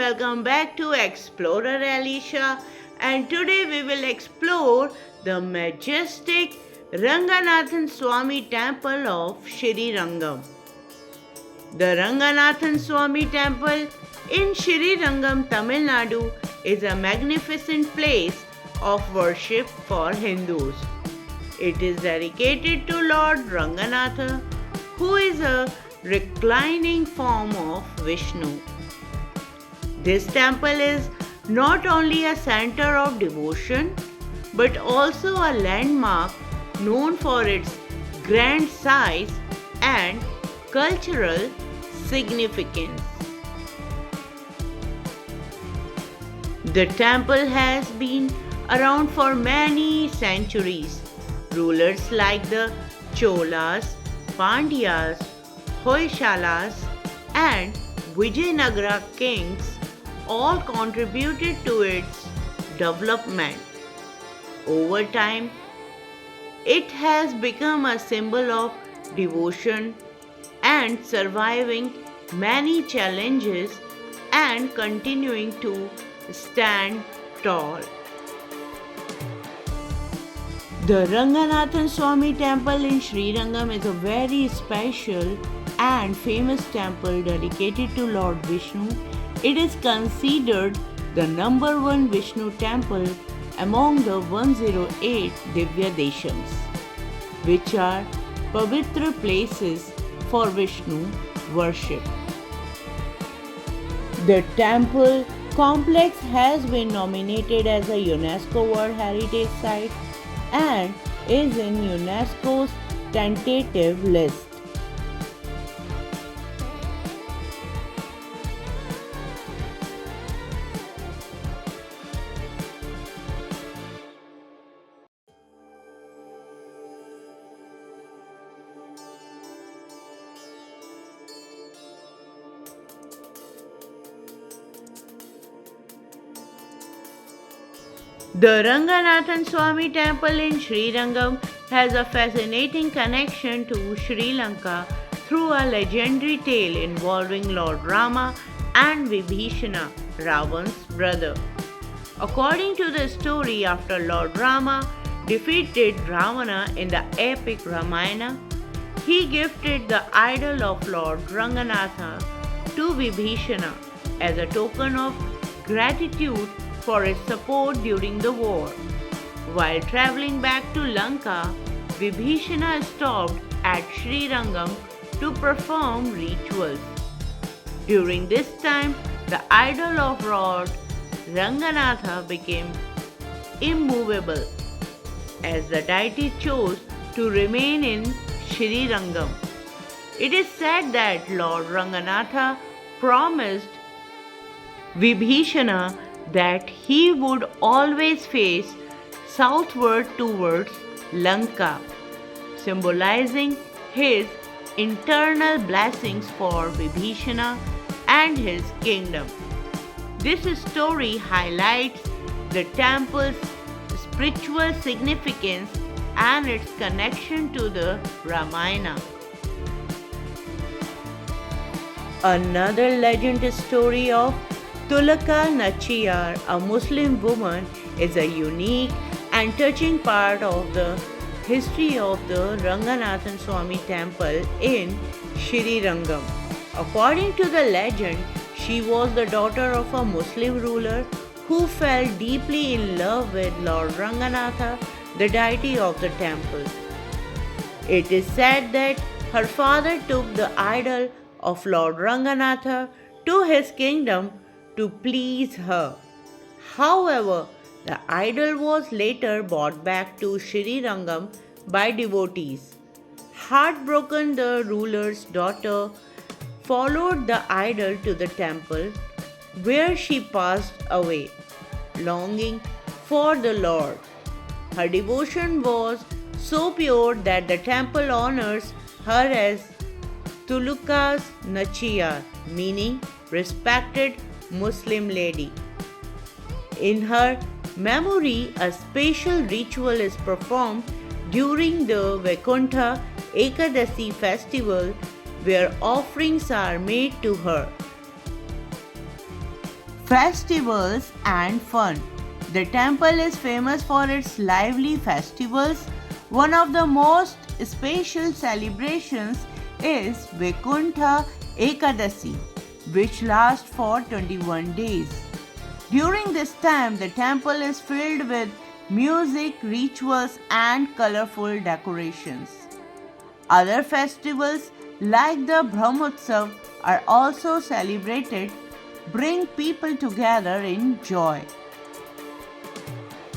welcome back to Explorer Alicia, and today we will explore the majestic Ranganathan Swami Temple of Shri Rangam. The Ranganathan Swami Temple in Shri Rangam, Tamil Nadu is a magnificent place of worship for Hindus. It is dedicated to Lord Ranganatha, who is a reclining form of Vishnu. This temple is not only a center of devotion but also a landmark known for its grand size and cultural significance. The temple has been around for many centuries. Rulers like the Cholas, Pandyas, Hoysalas, and Vijayanagara kings all contributed to its development. Over time, it has become a symbol of devotion and surviving many challenges and continuing to stand tall. The Ranganathan Swami Temple in Sri Rangam is a very special and famous temple dedicated to Lord Vishnu. It is considered the number one Vishnu temple among the 108 Divya Deshams, which are Pavitra places for Vishnu worship. The temple complex has been nominated as a UNESCO World Heritage Site and is in UNESCO's tentative list. The Ranganathan Swami Temple in Sri Rangam has a fascinating connection to Sri Lanka through a legendary tale involving Lord Rama and Vibhishana, Ravan's brother. According to the story, after Lord Rama defeated Ravana in the epic Ramayana, he gifted the idol of Lord Ranganatha to Vibhishana as a token of gratitude for his support during the war. While traveling back to Lanka, Vibhishana stopped at Sri Rangam to perform rituals. During this time, the idol of Lord Ranganatha became immovable as the deity chose to remain in Sri Rangam. It is said that Lord Ranganatha promised Vibhishana that he would always face southward towards Lanka, symbolizing his internal blessings for Vibhishana and his kingdom. This story highlights the temple's spiritual significance and its connection to the Ramayana. Another legend story of Tulaka Nachiyar, a Muslim woman, is a unique and touching part of the history of the Ranganathan Swami Temple in Sri Rangam. According to the legend, she was the daughter of a Muslim ruler who fell deeply in love with Lord Ranganatha, the deity of the temple. It is said that her father took the idol of Lord Ranganatha to his kingdom to please her. However, the idol was later brought back to Sri Rangam by devotees. Heartbroken, the ruler's daughter followed the idol to the temple where she passed away, longing for the Lord. Her devotion was so pure that the temple honors her as Tuluka's Nachiyar, meaning respected Muslim lady. In her memory, a special ritual is performed during the Vaikuntha Ekadasi festival where offerings are made to her. festivals and fun. The temple is famous for its lively festivals. One of the most special celebrations is Vaikuntha Ekadasi, which lasts for 21 days. During this time, the temple is filled with music, rituals, and colorful decorations. Other festivals like the Brahmotsav are also celebrated, bring people together in joy.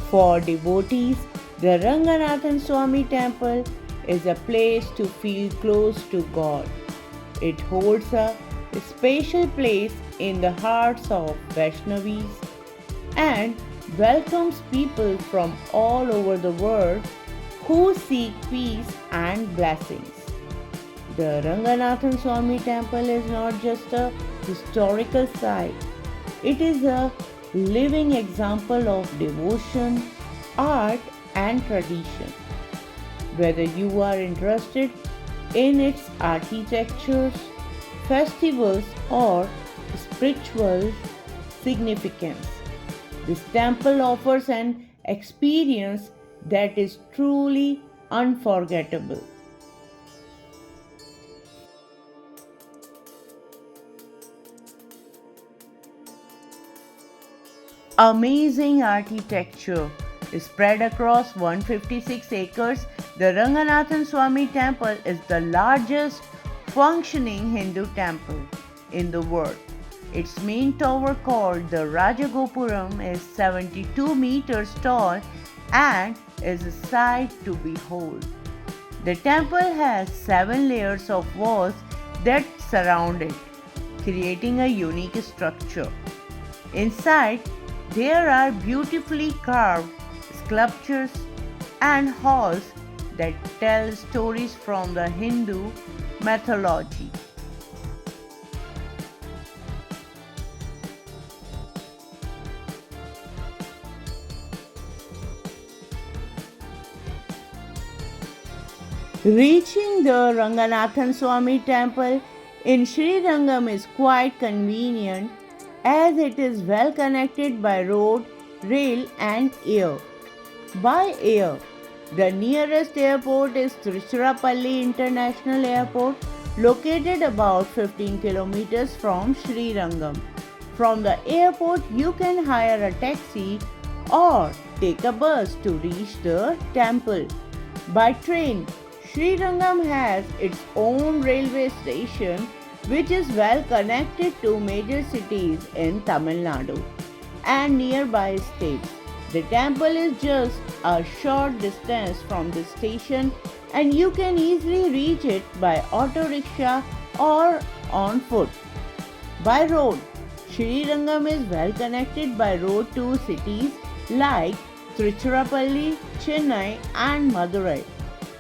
For devotees, the Ranganathan Swami temple is a place to feel close to God. It holds a special place in the hearts of Vaishnavis and welcomes people from all over the world who seek peace and blessings. The Ranganathan Swami temple is not just a historical site, it is a living example of devotion, art, and tradition. Whether you are interested in its architectures, festivals, or spiritual significance, this temple offers an experience that is truly unforgettable. Amazing architecture spread across 156 acres. The Ranganathan Swami temple is the largest functioning Hindu temple in the world. Its main tower, called the Rajagopuram, is 72 meters tall and is a sight to behold. The temple has 7 layers of walls that surround it, creating a unique structure. Inside, there are beautifully carved sculptures and halls that tell stories from the Hindu mythology. Reaching the Ranganathan Swami temple in Srirangam is quite convenient as it is well connected by road, rail, and air. By air, the nearest airport is Tiruchirappalli International Airport, located about 15 kilometers from Srirangam. From the airport, you can hire a taxi or take a bus to reach the temple. By train, Srirangam has its own railway station which is well connected to major cities in Tamil Nadu and nearby states. The temple is just a short distance from the station and you can easily reach it by auto rickshaw or on foot. By road, Srirangam is well connected by road to cities like Tiruchirappalli, Chennai and Madurai.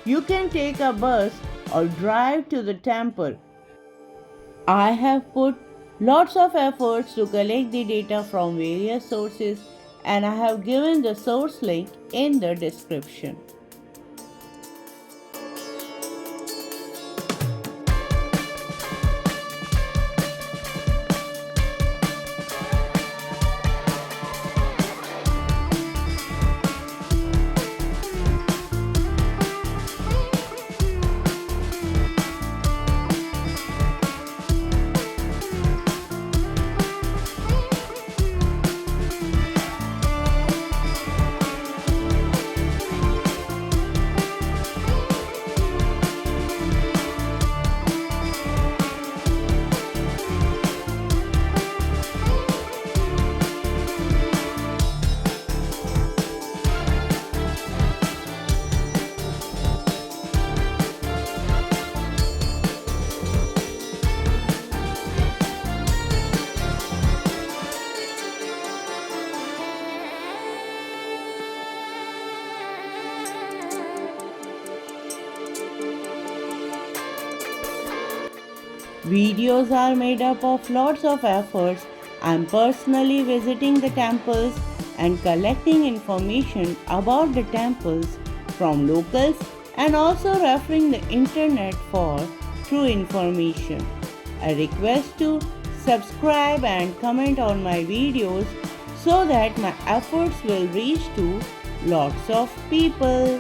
You can take a bus or drive to the temple. I have put lots of efforts to collect the data from various sources and I have given the source link in the description. Videos are made up of lots of efforts. I'm personally visiting the temples and collecting information about the temples from locals and also referring the internet for true information. A request to subscribe and comment on my videos so that my efforts will reach to lots of people.